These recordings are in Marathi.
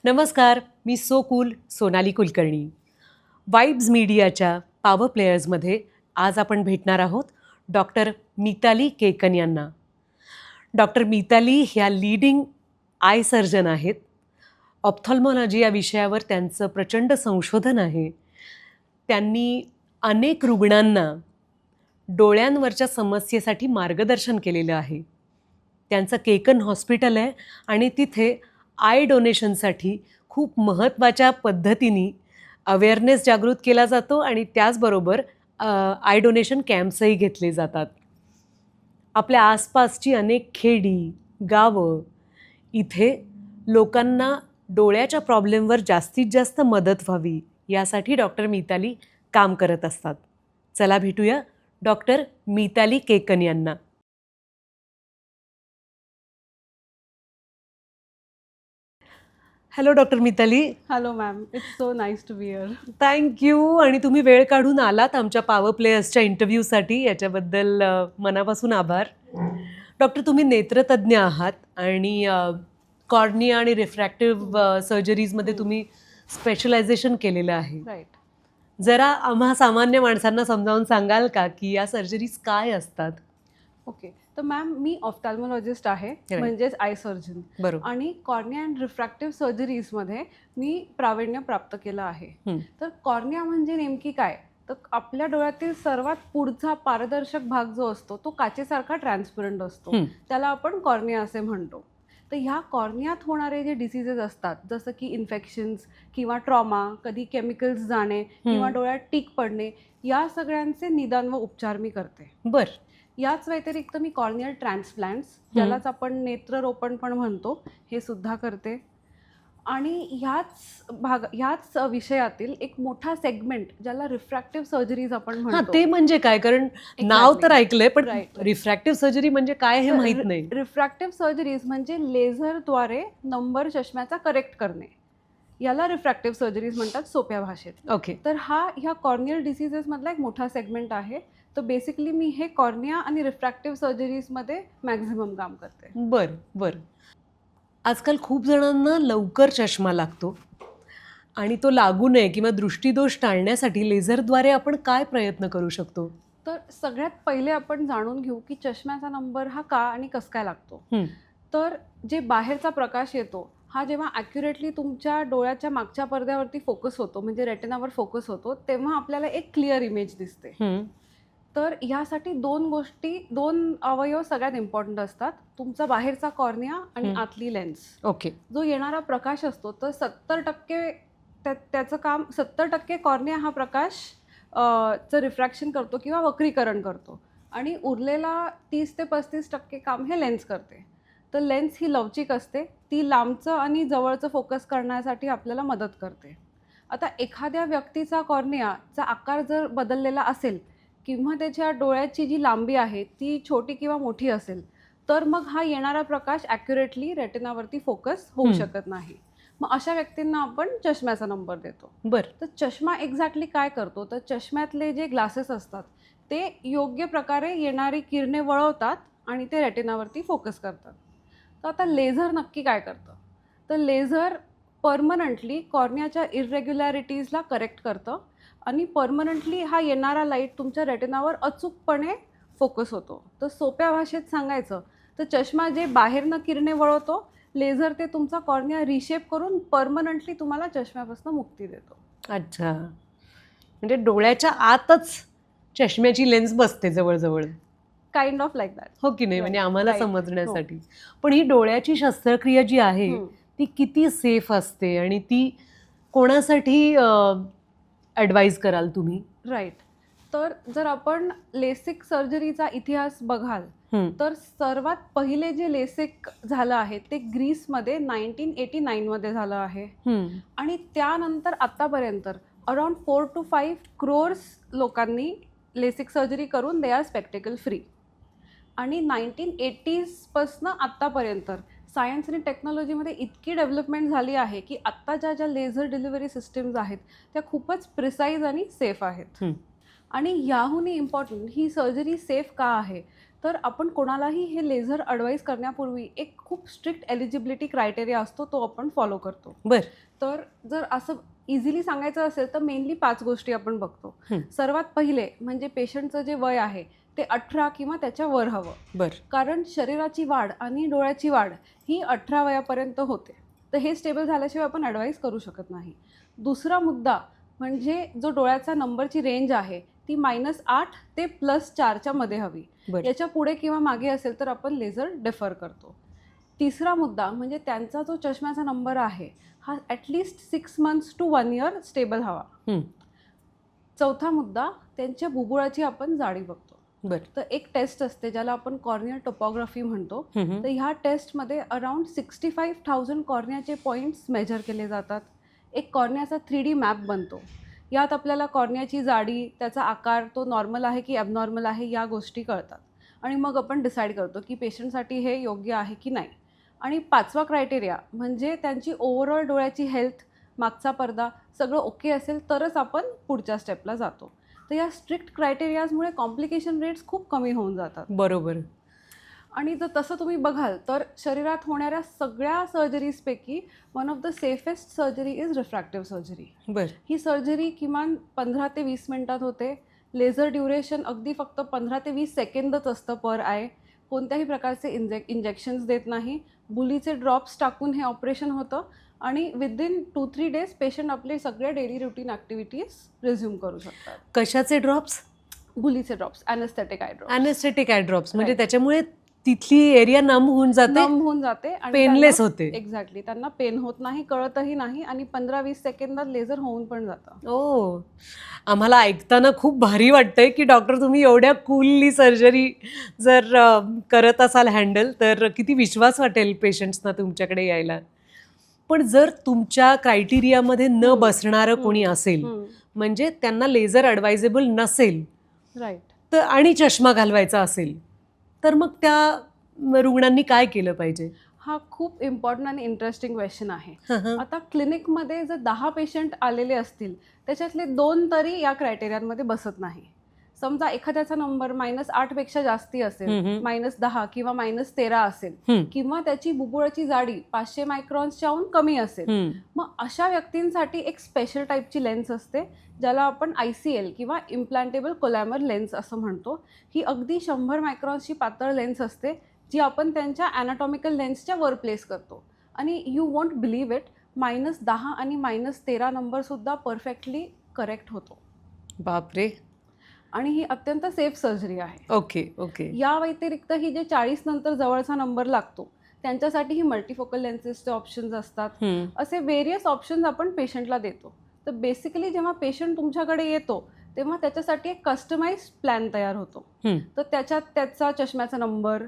नमस्कार, मी so cool Sonali Kulkarni. Vibes मीडियाच्या पॉवर प्लेयर्समध्ये आज आपण भेटणार आहोत डॉक्टर मिताली केकन यांना. डॉक्टर मिताली ह्या लीडिंग आय सर्जन आहेत. ऑप्थॉल्मॉलॉजी या विषयावर त्यांचं प्रचंड संशोधन आहे. त्यांनी अनेक रुग्णांना डोळ्यांवरच्या समस्येसाठी मार्गदर्शन केलेलं आहे. त्यांचं केकन हॉस्पिटल आहे आणि तिथे आय डोनेशनसाठी खूप महत्त्वाच्या पद्धतीने अवेअरनेस जागृत केला जातो आणि त्याचबरोबर आय डोनेशन कॅम्प्सही घेतले जातात. आपल्या आसपासची अनेक खेडी गावं इथे लोकांना डोळ्याच्या प्रॉब्लेमवर जास्तीत जास्त मदत व्हावी यासाठी डॉक्टर मिताली काम करत असतात. चला भेटूया डॉक्टर मिताली केकन यांना. Hello doctor Mitali. Hello ma'am, it's so nice to be here. Thank you. आणि तुम्ही वेळ काढून आलात आमच्या पॉवर प्लेयर्सच्या इंटरव्ह्यूसाठी, याच्याबद्दल मनापासून आभार. डॉक्टर, तुम्ही नेत्रतज्ञ आहात आणि कॉर्निया आणि रिफ्रॅक्टिव्ह सर्जरीजमध्ये तुम्ही स्पेशलायझेशन केलेलं आहे. राईट. जरा आम्हा सामान्य माणसांना समजावून सांगाल का की या सर्जरीज काय असतात? ओके, तर मॅम मी ऑफ्थॅल्मॉलॉजिस्ट आहे, म्हणजेच आय सर्जन. बरोबर. आणि कॉर्निया अँड रिफ्रॅक्टिव्ह सर्जरीजमध्ये मी प्रावीण्य प्राप्त केलं आहे. तर कॉर्निया म्हणजे नेमकी काय? तर आपल्या डोळ्यातील सर्वात पुढचा पारदर्शक भाग जो असतो तो काचेसारखा ट्रान्सपरंट असतो, त्याला आपण कॉर्निया असे म्हणतो. तर ह्या कॉर्नियात होणारे जे डिसीजेस असतात, जसं की इन्फेक्शन्स किंवा ट्रॉमा, कधी केमिकल्स जाणे किंवा डोळ्यात टीक पडणे, या सगळ्यांचे निदान व उपचार मी करते. बर. याच व्यतिरिक्त मी कॉर्नियल ट्रान्सप्लांट्स, ज्यालाच आपण नेत्ररोपण पण म्हणतो, हे सुद्धा करते. आणि ह्याच विषयातील एक मोठा सेगमेंट ज्याला रिफ्रॅक्टिव्ह सर्जरीज आपण म्हणतो. ते म्हणजे काय? कारण नाव तर ऐकलंय, पण रिफ्रॅक्टिव्ह सर्जरी म्हणजे काय हे माहित नाही. रिफ्रॅक्टिव्ह सर्जरीज म्हणजे लेझरद्वारे नंबर चष्म्याचा करेक्ट करणे, याला रिफ्रॅक्टिव्ह सर्जरीज म्हणतात सोप्या भाषेत. ओके. तर ह्या कॉर्नियल डिसीजेसमधला एक मोठा सेगमेंट आहे. तर बेसिकली मी हे कॉर्निया आणि रिफ्रॅक्टिव्ह सर्जरीजमध्ये मॅक्झिमम काम करते. बरं. आजकाल खूप जणांना लवकर चष्मा लागतो आणि तो लागू नये किंवा दृष्टीदोष टाळण्यासाठी लेझरद्वारे आपण काय प्रयत्न करू शकतो? तर सगळ्यात पहिले आपण जाणून घेऊ की चष्म्याचा नंबर हा का आणि कसं काय लागतो. तर जे बाहेरचा प्रकाश येतो हा जेव्हा ॲक्युरेटली तुमच्या डोळ्याच्या मागच्या पडद्यावरती फोकस होतो, म्हणजे रेटिनावर फोकस होतो, तेव्हा आपल्याला एक क्लिअर इमेज दिसते. तर ह्यासाठी दोन अवयव सगळ्यात इम्पॉर्टंट असतात, तुमचा बाहेरचा कॉर्निया आणि आतली लेन्स. ओके. जो येणारा प्रकाश असतो तर 70% त्याचं काम, 70% कॉर्निया हा प्रकाश चं रिफ्रॅक्शन करतो किंवा वक्रीकरण करतो आणि उरलेला 30 ते 35% काम हे लेन्स करते. तर लेन्स ही लवचिक असते, ती लांबचं आणि जवळचं फोकस करण्यासाठी आपल्याला मदत करते. आता एखाद्या व्यक्तीचा कॉर्नियाचा आकार जर बदललेला असेल किंवा त्याच्या डोळ्याची जी लांबी आहे ती छोटी किंवा मोठी असेल, तर मग हा येणारा प्रकाश ॲक्युरेटली रेटिनावरती फोकस होऊ शकत नाही. मग अशा व्यक्तींना आपण चष्म्याचा नंबर देतो. तर चष्मा एक्झॅक्टली काय करतो? तर चष्म्यातले जे ग्लासेस असतात ते योग्य प्रकारे येणारी किरणे वळवतात आणि ते रेटिनावरती फोकस करतात. तर आता लेझर नक्की काय करतं? तर लेझर परमनंटली कॉर्नियाच्या इरेग्युलॅरिटीजला करेक्ट करतं आणि परमनंटली हा येणारा लाईट तुमच्या रेटिनावर अचूकपणे फोकस होतो. तर सोप्या भाषेत सांगायचं तर चष्मा जे बाहेरनं किरणे वळवतो, लेझर ते तुमचा कॉर्निया रिशेप करून परमनंटली तुम्हाला चष्म्यापासून मुक्ती देतो. अच्छा, म्हणजे डोळ्याच्या आतच चष्म्याची लेन्स बसते जवळजवळ. Kind of like that. हो की नाही? म्हणजे आम्हाला समजण्यासाठी. पण ही डोळ्याची शस्त्रक्रिया जी आहे ती किती सेफ असते आणि ती कोणासाठी ॲडवाईज कराल तुम्ही? राईट. तर जर आपण लेसिक सर्जरीचा इतिहास बघाल तर सर्वात पहिले जे लेसिक झालं आहे ते ग्रीसमध्ये 1989 झालं आहे. आणि त्यानंतर आत्तापर्यंत अराउंड 4 to 5 crores लोकांनी लेसिक सर्जरी करून दे आर स्पेक्टेकल फ्री. आणि 1980s पासून आत्तापर्यंत सायन्स आणि टेक्नॉलॉजीमध्ये इतकी डेव्हलपमेंट झाली आहे की आत्ता ज्या लेझर डिलिव्हरी सिस्टीम्स आहेत त्या खूपच प्रिसाईज आणि सेफ आहेत. आणि याहूनही इम्पॉर्टंट, ही सर्जरी सेफ का आहे? तर आपण कोणालाही हे लेझर ॲडवाईस करण्यापूर्वी एक खूप स्ट्रिक्ट एलिजिबिलिटी क्रायटेरिया असतो, तो आपण फॉलो करतो. बर. तर जर असं इझिली सांगायचं असेल तर मेनली 5 गोष्टी आपण बघतो. हं. सर्वात पहिले म्हणजे पेशंटचं जे वय आहे ते 18 किंवा त्याच्या वर हवं, बर. कारण शरीराची वाढ आणि डोळ्याची वाढ ही 18 वयापर्यंत होते. तर हे स्टेबल झाल्याशिवाय आपण ॲडवाईस करू शकत नाही. दुसरा मुद्दा म्हणजे जो डोळ्याचा नंबरची रेंज आहे ती -8 ते +4च्या मध्ये हवी. बर. याच्या पुढे किंवा मागे असेल तर आपण लेझर डेफर करतो. तिसरा मुद्दा म्हणजे त्यांचा जो चष्म्याचा नंबर आहे हा at least 6 months to 1 year stable हवा. हं. चौथा मुद्दा त्यांच्या बुबुळाची आपण जाडी बघतो. बर. तर एक टेस्ट असते ज्याला आपण कॉर्नियल टोपोग्राफी म्हणतो. हं. तर ह्या टेस्टमध्ये अराउंड 65,000 कॉर्नियाचे पॉईंट्स मेजर केले जातात. एक कॉर्नियाचा 3D मॅप बनतो. यात आपल्याला कॉर्नियाची जाडी, त्याचा आकार, तो नॉर्मल आहे की ॲबनॉर्मल आहे या गोष्टी कळतात आणि मग आपण डिसाईड करतो की पेशंटसाठी हे योग्य आहे की नाही. आणि 5वा क्रायटेरिया म्हणजे त्यांची ओव्हरऑल डोळ्याची हेल्थ, मागचा पडदा सगळं ओके असेल तरच आपण पुढच्या स्टेपला जातो. तर या स्ट्रिक्ट क्रायटेरियाजमुळे कॉम्प्लिकेशन रेट्स खूप कमी होऊन जातात. बरोबर. आणि जर तसं तुम्ही बघाल तर शरीरात होणाऱ्या सगळ्या सर्जरीजपैकी one of the safest surgery is refractive surgery. बर. ही सर्जरी किमान 15 ते 20 मिनिटात होते. लेझर ड्युरेशन अगदी फक्त 15 ते 20 सेकंदच असतं पर आय. कोणत्याही प्रकारचे इंजेक्शन्स देत नाही. बुलीचे ड्रॉप्स टाकून हे ऑपरेशन होतं आणि विदिन 2-3 डेज पेशंट आपले सगळे डेली रुटीन ॲक्टिव्हिटीज रिझ्यूम करू शकतात. कशाचे ड्रॉप्स? बुलीचे drops, anaesthetic eye drops. Anaesthetic eye drops म्हणजे Right. त्याच्यामुळे तिथली एरिया नम होऊन जाते, नम होऊन जाते आणि पेनलेस होते. एक्झॅक्टली त्यांना पेन होत नाही, कळतही नाही आणि 15-20 सेकंदात लेझर होऊन पण जातं. ओ, आम्हाला ऐकताना खूप भारी वाटतंय की डॉक्टर तुम्ही एवढ्या कूलली सर्जरी जर करत असाल हँडल, तर किती विश्वास वाटेल पेशंट्सना तुमच्याकडे यायला. पण जर तुमच्या क्रायटेरियामध्ये न बसणारं कोणी असेल, म्हणजे त्यांना लेझर ॲडवायझेबल नसेल राईट. तर आणि चष्मा घालवायचा असेल, तर मग त्या रुग्णांनी काय केलं पाहिजे? हा खूप इम्पॉर्टंट आणि इंटरेस्टिंग क्वेश्चन आहे. हं. आता क्लिनिकमध्ये जर 10 पेशंट आलेले असतील त्याच्यातले 2 तरी या क्रायटेरियांमध्ये बसत नाही. समजा एखाद्याचा नंबर -8 पेक्षा जास्ती असेल, -10 किंवा -13 असेल किंवा त्याची बुबुळाची जाडी 500 मायक्रॉन्सच्याहून कमी असेल, मग अशा व्यक्तींसाठी एक स्पेशल टाईपची लेन्स असते ज्याला आपण ICL किंवा इम्प्लांटेबल कोलॅमर लेन्स असं म्हणतो. ही अगदी 100 मायक्रॉन्सची पातळ लेन्स असते जी आपण त्यांच्या ॲनाटॉमिकल लेन्सच्या वर प्लेस करतो आणि यू वोंट बिलीव्ह इट, -10 आणि -13 नंबरसुद्धा परफेक्टली करेक्ट होतो. बापरे. आणि ही अत्यंत सेफ सर्जरी आहे. ओके. या व्यतिरिक्त ही जे 40 नंतर जवळचा नंबर लागतो त्यांच्यासाठी ही मल्टीफोकल लेन्सेसचे ऑप्शन्स असतात. असे वेरियस ऑप्शन्स आपण पेशंटला देतो. तर बेसिकली जेव्हा पेशंट तुमच्याकडे येतो तेव्हा त्याच्यासाठी एक कस्टमाइज्ड प्लॅन तयार होतो. तर त्याच्यात त्याचा चष्म्याचा नंबर,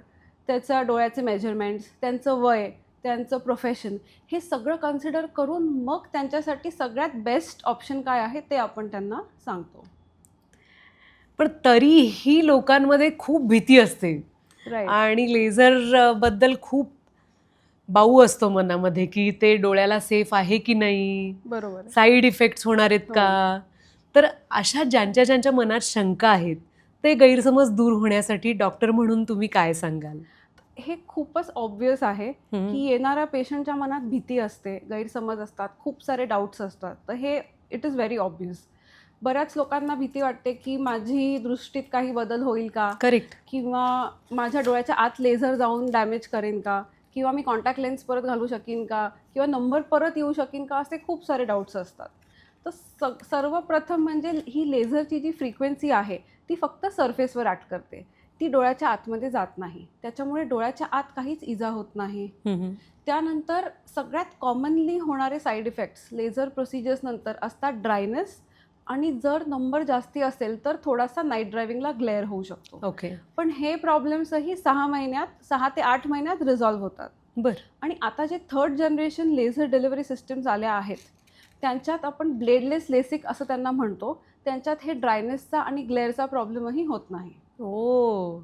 त्याच्या डोळ्याचे मेजरमेंट्स, त्यांचं वय, त्यांचं प्रोफेशन हे सगळं कन्सिडर करून मग त्यांच्यासाठी सगळ्यात बेस्ट ऑप्शन काय आहे ते आपण त्यांना सांगतो. पण तरीही लोकांमध्ये खूप भीती असते राईट. आणि लेझर बद्दल खूप बाऊ असतो मनामध्ये की ते डोळ्याला सेफ आहे की नाही, बरोबर. साईड इफेक्ट्स होणार आहेत का. तर अशा ज्यांच्या मनात शंका आहेत ते गैरसमज दूर होण्यासाठी डॉक्टर म्हणून तुम्ही काय सांगाल? हे खूपच ऑब्वियस आहे की येणाऱ्या पेशंटच्या मनात भीती असते, गैरसमज असतात, खूप सारे डाऊट्स असतात. तर हे इट इज व्हेरी ऑब्वियस. बऱ्याच लोकांना भीती वाटते की माझी दृष्टीत काही बदल होईल का, करेक्ट, किंवा माझ्या डोळ्याच्या आत लेझर जाऊन डॅमेज करेन का, किंवा मी कॉन्टॅक्ट लेन्स परत घालू शकीन का, किंवा नंबर परत येऊ शकीन का, असे खूप सारे डाऊट्स असतात. तर सर्वप्रथम म्हणजे ही लेझरची जी फ्रिक्वेन्सी आहे ती फक्त सरफेसवर ॲक्ट करते, ती डोळ्याच्या आतमध्ये जात नाही. त्याच्यामुळे डोळ्याच्या आत काहीच इजा होत नाही. त्यानंतर सगळ्यात कॉमनली होणारे साईड इफेक्ट्स लेझर प्रोसिजर्स नंतर असतात ड्रायनेस, आणि जर नंबर जास्ती असेल तर थोडासा नाईट ड्रायव्हिंगला ग्लेअर होऊ शकतो. ओके. पण हे प्रॉब्लेम्सही 6 ते 8 महिन्यात रिझॉल्व्ह होतात. बरं. आणि आता जे 3rd generation laser delivery systems आल्या आहेत त्यांच्यात आपण ब्लेडलेस लेसिक असं त्यांना म्हणतो. त्यांच्यात हे ड्रायनेसचा आणि ग्लेअरचा प्रॉब्लेमही होत नाही. ओ.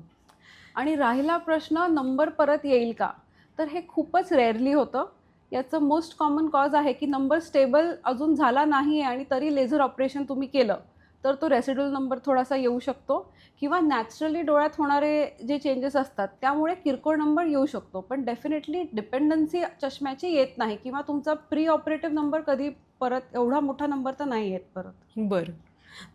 आणि राहिला प्रश्न नंबर परत येईल का, तर हे खूपच रेअरली होतं. याचं मोस्ट कॉमन कॉज आहे की नंबर स्टेबल अजून झाला नाही आणि तरी लेझर ऑपरेशन तुम्ही केलं तर तो रेसिड्युअल नंबर थोडासा येऊ शकतो, किंवा नॅचरली डोळ्यात होणारे जे चेंजेस असतात त्यामुळे किरकोळ नंबर येऊ शकतो. पण डेफिनेटली डिपेंडन्सी चष्म्याची येत नाही, किंवा तुमचा प्री ऑपरेटिव्ह नंबर कधी परत एवढा मोठा नंबर तर नाही येत परत. बरं.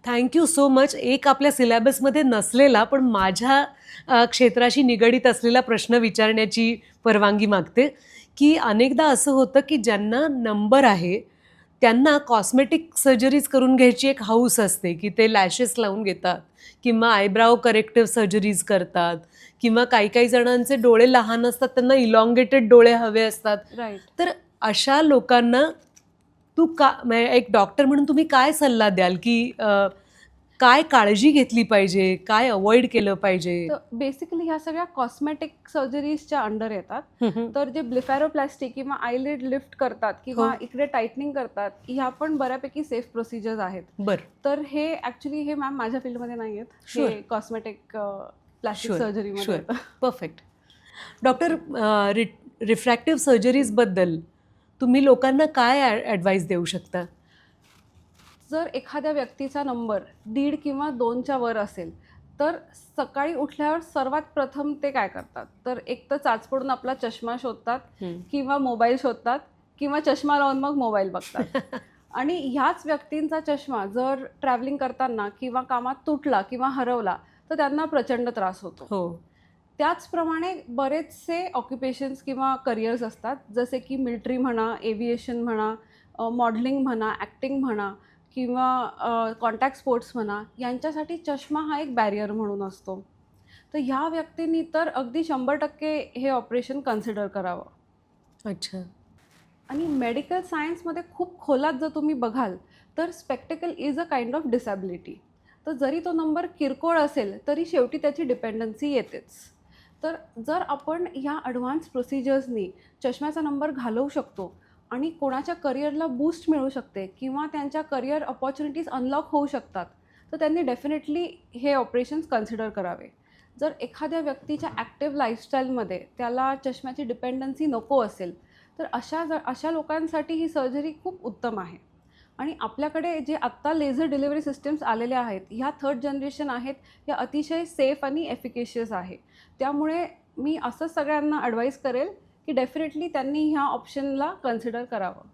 Thank you so much. एक आपल्या सिलेबसमध्ये नसलेला पण माझ्या क्षेत्राशी निगडीत असलेला प्रश्न विचारण्याची परवानगी मागते, की अनेकदा असं होतं की ज्यांना नंबर आहे त्यांना कॉस्मेटिक सर्जरीज करून घ्यायची एक हौस असते, की ते लॅशेस लावून घेतात किंवा आयब्राव करेक्टिव्ह सर्जरीज करतात, किंवा काही काही जणांचे डोळे लहान असतात, त्यांना इलॉंगेटेड डोळे हवे असतात. राईट. तर अशा लोकांना एक डॉक्टर म्हणून तुम्ही काय सल्ला द्याल, की काय काळजी घेतली पाहिजे, काय अवॉइड केलं पाहिजे? तर बेसिकली ह्या सगळ्या कॉस्मेटिक सर्जरीजच्या अंडर येतात. तर जे ब्लिफॅरोप्लास्टी किंवा आयलिड लिफ्ट करतात किंवा हो. इकडे टायटनिंग करतात, ह्या पण बऱ्यापैकी सेफ प्रोसिजर्स आहेत. बरं. तर हे ॲक्च्युली हे मॅम माझ्या फील्डमध्ये नाही आहेत, Sure. हे कॉस्मेटिक प्लास्टिक Sure, सर्जरीमध्ये sure. येतं. परफेक्ट. डॉक्टर, रिफ्रॅक्टिव्ह सर्जरीजबद्दल तुम्ही लोकांना काय ॲडवाईस देऊ शकता? जर एखाद्या व्यक्तीचा नंबर 1.5 किंवा 2च्या वर असेल, तर सकाळी उठल्यावर सर्वात प्रथम ते काय करतात, तर एक तर चाचपडून आपला चष्मा शोधतात, किंवा मोबाईल शोधतात, किंवा चष्मा लावून मग मोबाईल बघतात. आणि ह्याच व्यक्तींचा चष्मा जर ट्रॅव्हलिंग करताना किंवा कामात तुटला किंवा हरवला तर त्यांना प्रचंड त्रास होतो. हो. त्याचप्रमाणे बरेचसे ऑक्युपेशन्स किंवा करिअर्स असतात, जसे की मिलिटरी म्हणा, एव्हिएशन म्हणा, मॉडेलिंग म्हणा, ॲक्टिंग म्हणा, किंवा कॉन्टॅक्ट स्पोर्ट्स म्हणा, यांच्यासाठी चष्मा हा एक बॅरियर म्हणून असतो. तर ह्या व्यक्तींनी तर अगदी 100% हे ऑपरेशन कन्सिडर करावं. अच्छा. आणि मेडिकल सायन्समध्ये खूप खोलात जर तुम्ही बघाल तर spectacled is a kind of disability. तर जरी तो नंबर किरकोळ असेल तरी शेवटी त्याची डिपेंडन्सी येतेच. तर जर आपण ह्या ॲडव्हान्स प्रोसिजर्सनी चष्म्याचा नंबर घालवू शकतो आणि कोणाच्या करिअरला बूस्ट मिळू शकते किंवा त्यांच्या करिअर अपॉर्च्युनिटीज अनलॉक होऊ शकतात, तर त्यांनी डेफिनेटली हे ऑपरेशन्स कन्सिडर करावे. जर एखाद्या व्यक्तीच्या ॲक्टिव्ह लाईफस्टाईलमध्ये त्याला चष्म्याची डिपेंडन्सी नको असेल, तर अशा लोकांसाठी ही सर्जरी खूप उत्तम आहे. आणि आपल्याकडे जे आत्ता लेझर डिलिव्हरी सिस्टम्स आलेल्या आहेत, ह्या 3rd जनरेशन आहेत, या अतिशय सेफ आणि एफिकेशियस आहे. त्यामुळे मी असं सगळ्यांना ॲडवाईस करेल की डेफिनेटली त्यांनी ह्या ऑप्शनला कन्सिडर करावं.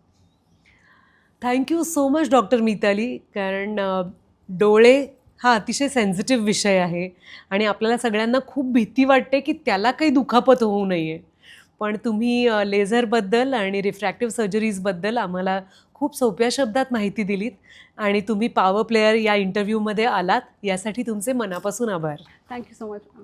Thank you so much doctor Mitali. कारण डोळे हा अतिशय सेन्सिटिव्ह विषय आहे आणि आपल्याला सगळ्यांना खूप भीती वाटते की त्याला काही दुखापत होऊ नये. पण तुम्ही लेझरबद्दल आणि रिफ्रॅक्टिव्ह सर्जरीजबद्दल आम्हाला खूप सोप्या शब्दात माहिती दिलीत आणि तुम्ही पॉवर प्लेयर या इंटरव्ह्यूमध्ये आलात, यासाठी तुमचे मनापासून आभार. Thank you so much ma'am.